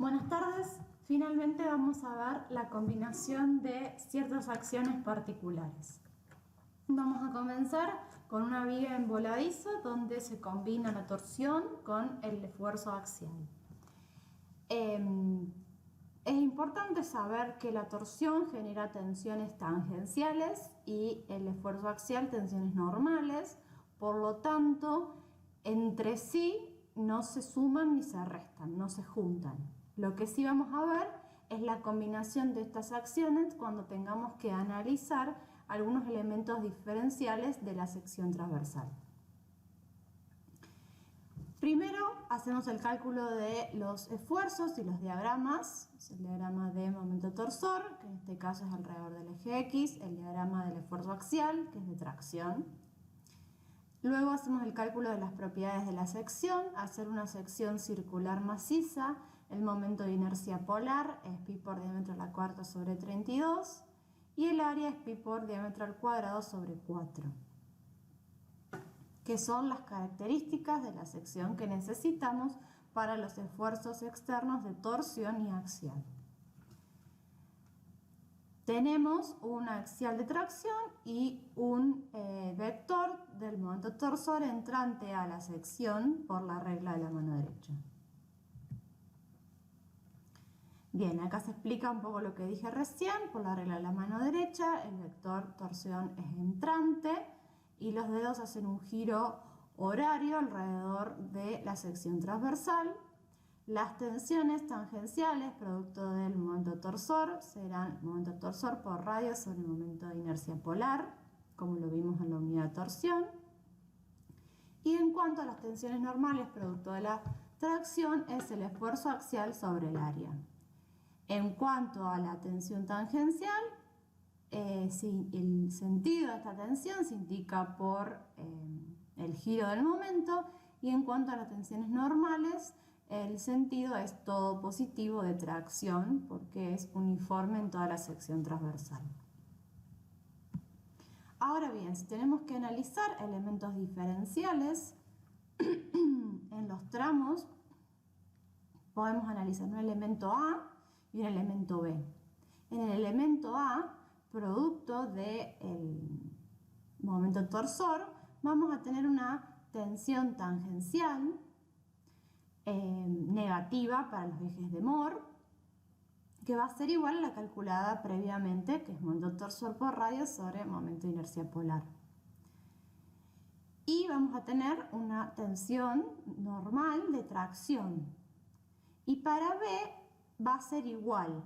Buenas tardes. Finalmente vamos a ver la combinación de ciertas acciones particulares. Vamos a comenzar con una viga en voladizo donde se combina la torsión con el esfuerzo axial. Es importante saber que la torsión genera tensiones tangenciales y el esfuerzo axial tensiones normales, por lo tanto, entre sí no se suman ni se restan, no se juntan. Lo que sí vamos a ver es la combinación de estas acciones cuando tengamos que analizar algunos elementos diferenciales de la sección transversal. Primero hacemos el cálculo de los esfuerzos y los diagramas. Es el diagrama de momento torsor, que en este caso es alrededor del eje X, el diagrama del esfuerzo axial, que es de tracción. Luego hacemos el cálculo de las propiedades de la sección. Hacer una sección circular maciza, el momento de inercia polar es pi por diámetro a la cuarta sobre 32 y el área es pi por diámetro al cuadrado sobre 4, que son las características de la sección que necesitamos para los esfuerzos externos de torsión y axial. Tenemos un axial de tracción y un vector del momento torsor entrante a la sección por la regla de la mano derecha. Bien, acá se explica un poco lo que dije recién. Por la regla de la mano derecha, el vector torsión es entrante y los dedos hacen un giro horario alrededor de la sección transversal. Las tensiones tangenciales producto del momento torsor serán momento torsor por radio sobre el momento de inercia polar, como lo vimos en la unidad de torsión. Y en cuanto a las tensiones normales producto de la tracción, es el esfuerzo axial sobre el área. En cuanto a la tensión tangencial, el sentido de esta tensión se indica por el giro del momento, y en cuanto a las tensiones normales, el sentido es todo positivo de tracción porque es uniforme en toda la sección transversal. Ahora bien, si tenemos que analizar elementos diferenciales en los tramos, podemos analizar un elemento A y un elemento B. En el elemento A, producto del momento torsor, vamos a tener una tensión tangencial negativa para los ejes de Mohr, que va a ser igual a la calculada previamente, que es momento torsor por radio sobre momento de inercia polar. Y vamos a tener una tensión normal de tracción. Y para B va a ser igual.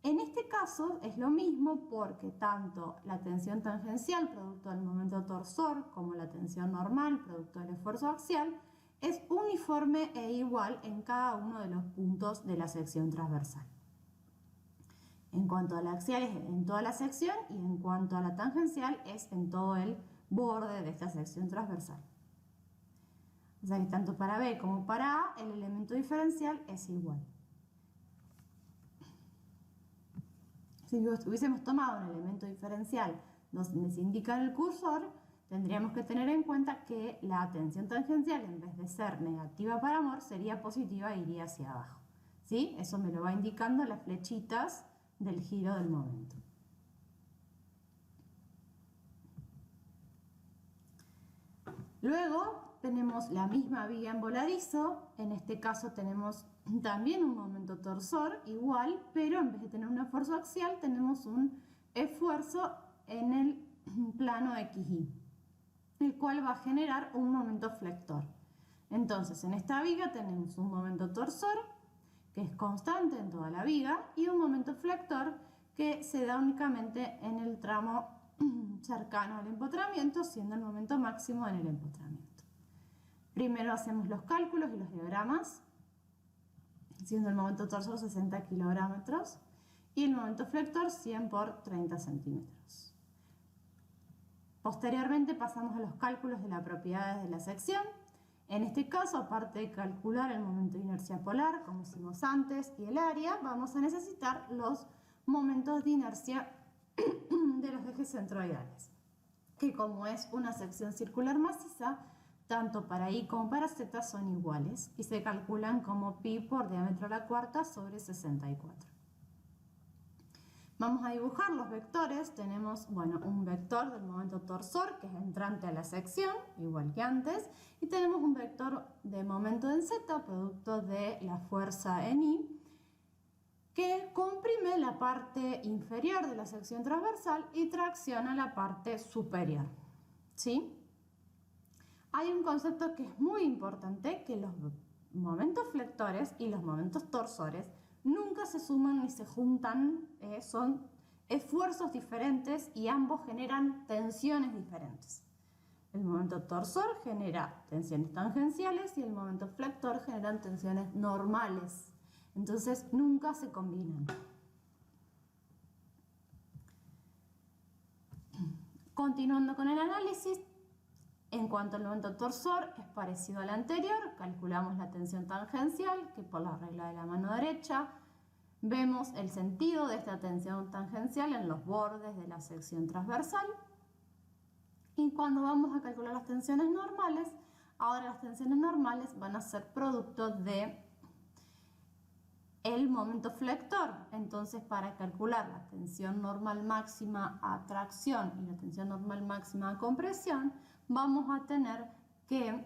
En este caso es lo mismo porque tanto la tensión tangencial producto del momento torsor como la tensión normal producto del esfuerzo axial es uniforme e igual en cada uno de los puntos de la sección transversal. En cuanto a la axial es en toda la sección y en cuanto a la tangencial es en todo el borde de esta sección transversal. O sea que tanto para B como para A el elemento diferencial es igual. Si hubiésemos tomado un elemento diferencial donde se indica en el cursor, tendríamos que tener en cuenta que la tensión tangencial, en vez de ser negativa para Mohr, sería positiva e iría hacia abajo. ¿Sí? Eso me lo va indicando las flechitas del giro del momento. Luego tenemos la misma viga en voladizo. En este caso tenemos también un momento torsor igual, pero en vez de tener un esfuerzo axial tenemos un esfuerzo en el plano XY, el cual va a generar un momento flector. Entonces en esta viga tenemos un momento torsor que es constante en toda la viga y un momento flector que se da únicamente en el tramo cercano al empotramiento, siendo el momento máximo en el empotramiento. Primero hacemos los cálculos y los diagramas, siendo el momento torsor 60 kilogramos y el momento flector 100 por 30 centímetros. Posteriormente pasamos a los cálculos de las propiedades de la sección. En este caso, aparte de calcular el momento de inercia polar, como hicimos antes, y el área, vamos a necesitar los momentos de inercia de los ejes centroidales, que como es una sección circular maciza, tanto para I como para Z son iguales y se calculan como pi por diámetro a la cuarta sobre 64. Vamos a dibujar los vectores. Tenemos, bueno, un vector del momento torsor que es entrante a la sección, igual que antes, y tenemos un vector de momento en Z, producto de la fuerza en I, que comprime la parte inferior de la sección transversal y tracciona la parte superior. ¿Sí? Hay un concepto que es muy importante, que los momentos flectores y los momentos torsores nunca se suman ni se juntan, son esfuerzos diferentes y ambos generan tensiones diferentes. El momento torsor genera tensiones tangenciales y el momento flector genera tensiones normales. Entonces nunca se combinan. Continuando con el análisis, en cuanto al momento torsor es parecido al anterior, calculamos la tensión tangencial, que por la regla de la mano derecha vemos el sentido de esta tensión tangencial en los bordes de la sección transversal. Y cuando vamos a calcular las tensiones normales, ahora las tensiones normales van a ser producto de el momento flector. Entonces, para calcular la tensión normal máxima a tracción y la tensión normal máxima a compresión, vamos a tener que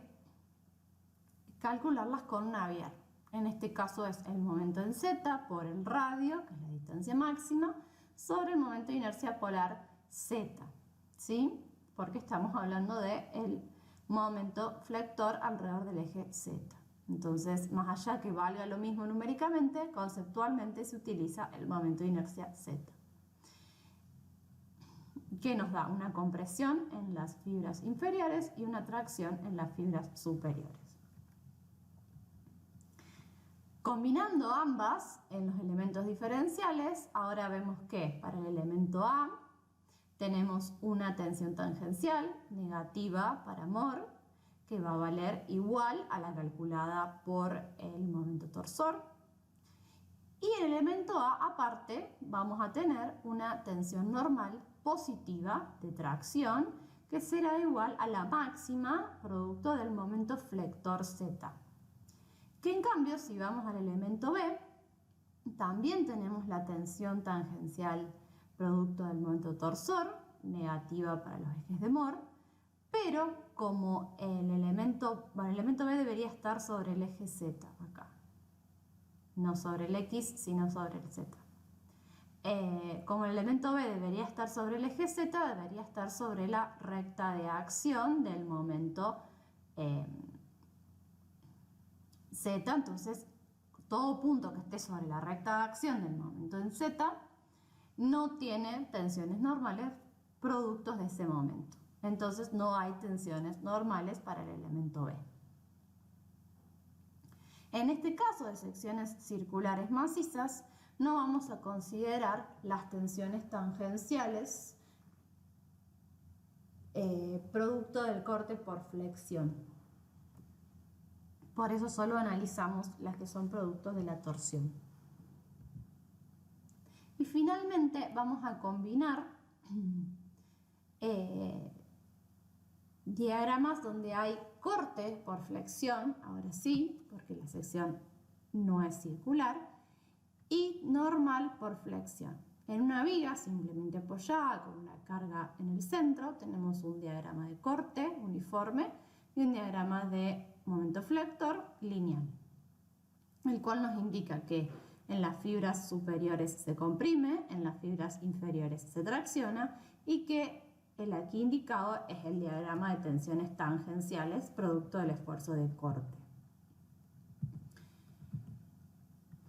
calcularlas con Navier. En este caso es el momento en Z por el radio, que es la distancia máxima, sobre el momento de inercia polar Z, ¿sí? Porque estamos hablando del momento flector alrededor del eje Z. Entonces, más allá que valga lo mismo numéricamente, conceptualmente se utiliza el momento de inercia Z, que nos da una compresión en las fibras inferiores y una tracción en las fibras superiores. Combinando ambas en los elementos diferenciales, ahora vemos que para el elemento A tenemos una tensión tangencial negativa para mor, que va a valer igual a la calculada por el momento torsor. Y en el elemento A, aparte, vamos a tener una tensión normal positiva de tracción, que será igual a la máxima producto del momento flector Z. Que en cambio, si vamos al elemento B, también tenemos la tensión tangencial producto del momento torsor, negativa para los ejes de mor, pero como el elemento B debería estar sobre el eje Z acá, no sobre el X, sino sobre el Z. Como el elemento B debería estar sobre el eje Z, debería estar sobre la recta de acción del momento Z. Entonces, todo punto que esté sobre la recta de acción del momento en Z no tiene tensiones normales productos de ese momento. Entonces, no hay tensiones normales para el elemento B. En este caso de secciones circulares macizas, no vamos a considerar las tensiones tangenciales producto del corte por flexión. Por eso solo analizamos las que son productos de la torsión. Y finalmente vamos a combinar diagramas donde hay corte por flexión, ahora sí, porque la sección no es circular, y normal por flexión. En una viga simplemente apoyada con una carga en el centro tenemos un diagrama de corte uniforme y un diagrama de momento flector lineal, el cual nos indica que en las fibras superiores se comprime, en las fibras inferiores se tracciona y que el aquí indicado es el diagrama de tensiones tangenciales producto del esfuerzo de corte.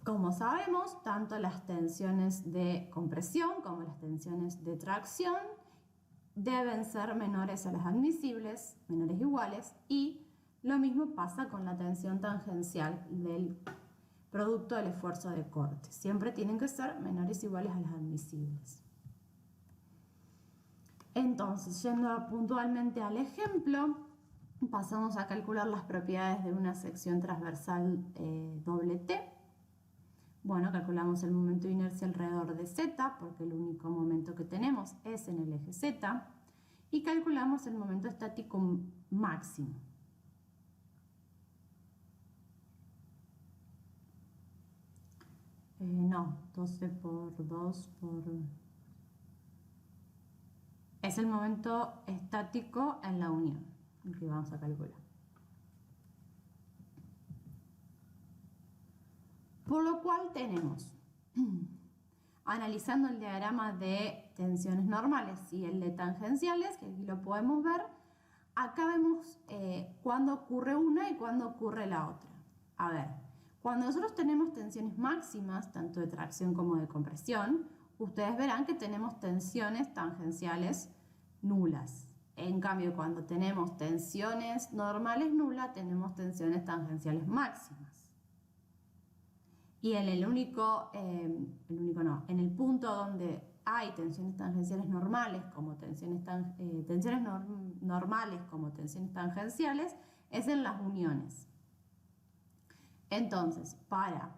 Como sabemos, tanto las tensiones de compresión como las tensiones de tracción deben ser menores a las admisibles, menores iguales, y lo mismo pasa con la tensión tangencial del producto del esfuerzo de corte. Siempre tienen que ser menores o iguales a las admisibles. Entonces, yendo puntualmente al ejemplo, pasamos a calcular las propiedades de una sección transversal doble T. Bueno, calculamos el momento de inercia alrededor de Z, porque el único momento que tenemos es en el eje Z, y calculamos el momento estático máximo. No, 12 por 2 por... Es el momento estático en la unión, el que vamos a calcular. Por lo cual tenemos, analizando el diagrama de tensiones normales y el de tangenciales, que aquí lo podemos ver, acá vemos cuándo ocurre una y cuándo ocurre la otra. A ver, cuando nosotros tenemos tensiones máximas, tanto de tracción como de compresión, ustedes verán que tenemos tensiones tangenciales nulas. En cambio, cuando tenemos tensiones normales nulas, tenemos tensiones tangenciales máximas. Y en en el punto donde hay tensiones tangenciales normales como normales como tensiones tangenciales, es en las uniones. Entonces, para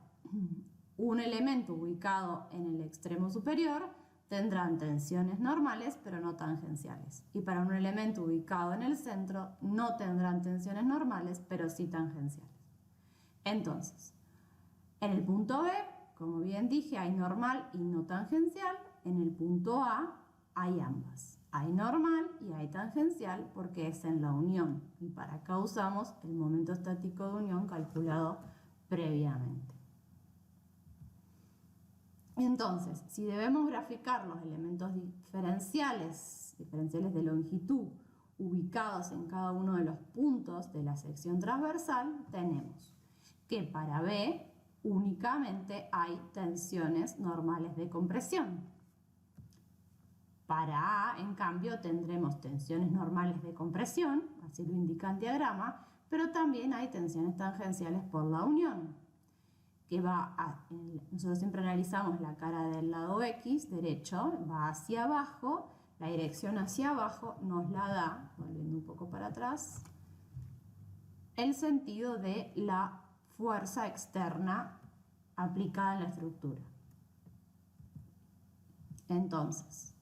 un elemento ubicado en el extremo superior, tendrán tensiones normales pero no tangenciales. Y para un elemento ubicado en el centro, no tendrán tensiones normales pero sí tangenciales. Entonces, en el punto B, como bien dije, hay normal y no tangencial. En el punto A hay ambas. Hay normal y hay tangencial porque es en la unión. Y para acá usamos el momento estático de unión calculado previamente. Entonces, si debemos graficar los elementos diferenciales de longitud ubicados en cada uno de los puntos de la sección transversal, tenemos que para B únicamente hay tensiones normales de compresión. Para A, en cambio, tendremos tensiones normales de compresión, así lo indica el diagrama, pero también hay tensiones tangenciales por la unión, que nosotros siempre analizamos la cara del lado X, derecho, va hacia abajo, la dirección hacia abajo nos la da, volviendo un poco para atrás, el sentido de la fuerza externa aplicada en la estructura. Entonces,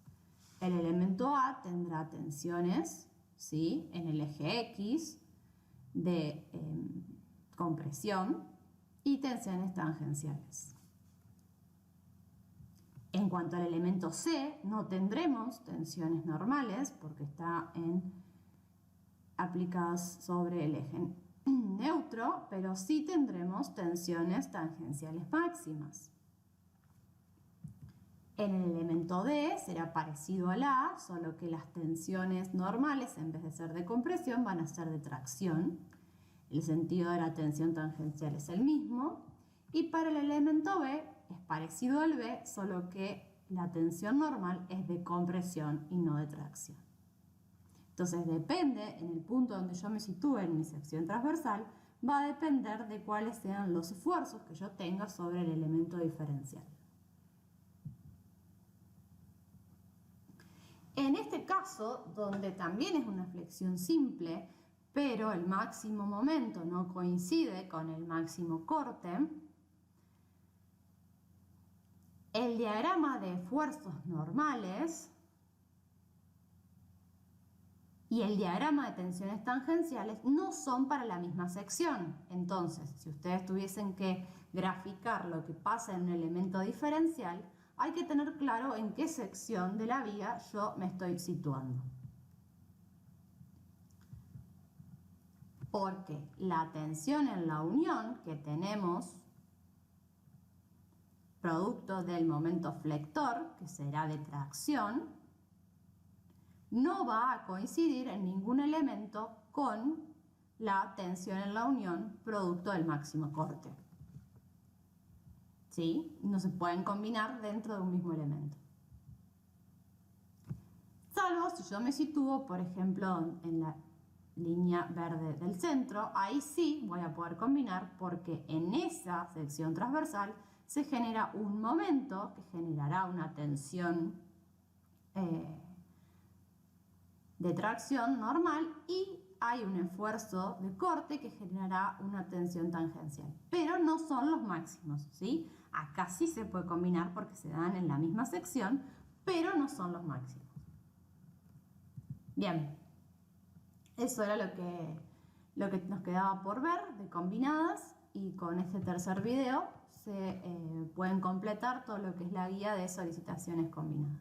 el elemento A tendrá tensiones, ¿sí?, en el eje X de compresión y tensiones tangenciales. En cuanto al elemento C, no tendremos tensiones normales porque está aplicadas sobre el eje neutro, pero sí tendremos tensiones tangenciales máximas. En el elemento D será parecido al A, solo que las tensiones normales, en vez de ser de compresión, van a ser de tracción. El sentido de la tensión tangencial es el mismo. Y para el elemento B es parecido al B, solo que la tensión normal es de compresión y no de tracción. Entonces depende, en el punto donde yo me sitúe en mi sección transversal, va a depender de cuáles sean los esfuerzos que yo tenga sobre el elemento diferencial. En este caso, donde también es una flexión simple, pero el máximo momento no coincide con el máximo corte, el diagrama de esfuerzos normales y el diagrama de tensiones tangenciales no son para la misma sección. Entonces, si ustedes tuviesen que graficar lo que pasa en un elemento diferencial, hay que tener claro en qué sección de la vía yo me estoy situando. Porque la tensión en la unión que tenemos, producto del momento flector, que será de tracción, no va a coincidir en ningún elemento con la tensión en la unión, producto del máximo corte. ¿Sí? No se pueden combinar dentro de un mismo elemento. Salvo si yo me sitúo, por ejemplo, en la línea verde del centro, ahí sí voy a poder combinar porque en esa sección transversal se genera un momento que generará una tensión de tracción normal y hay un esfuerzo de corte que generará una tensión tangencial. Pero no son los máximos, ¿sí? Acá sí se puede combinar porque se dan en la misma sección, pero no son los máximos. Bien, eso era lo que nos quedaba por ver de combinadas y con este tercer video se pueden completar todo lo que es la guía de solicitaciones combinadas.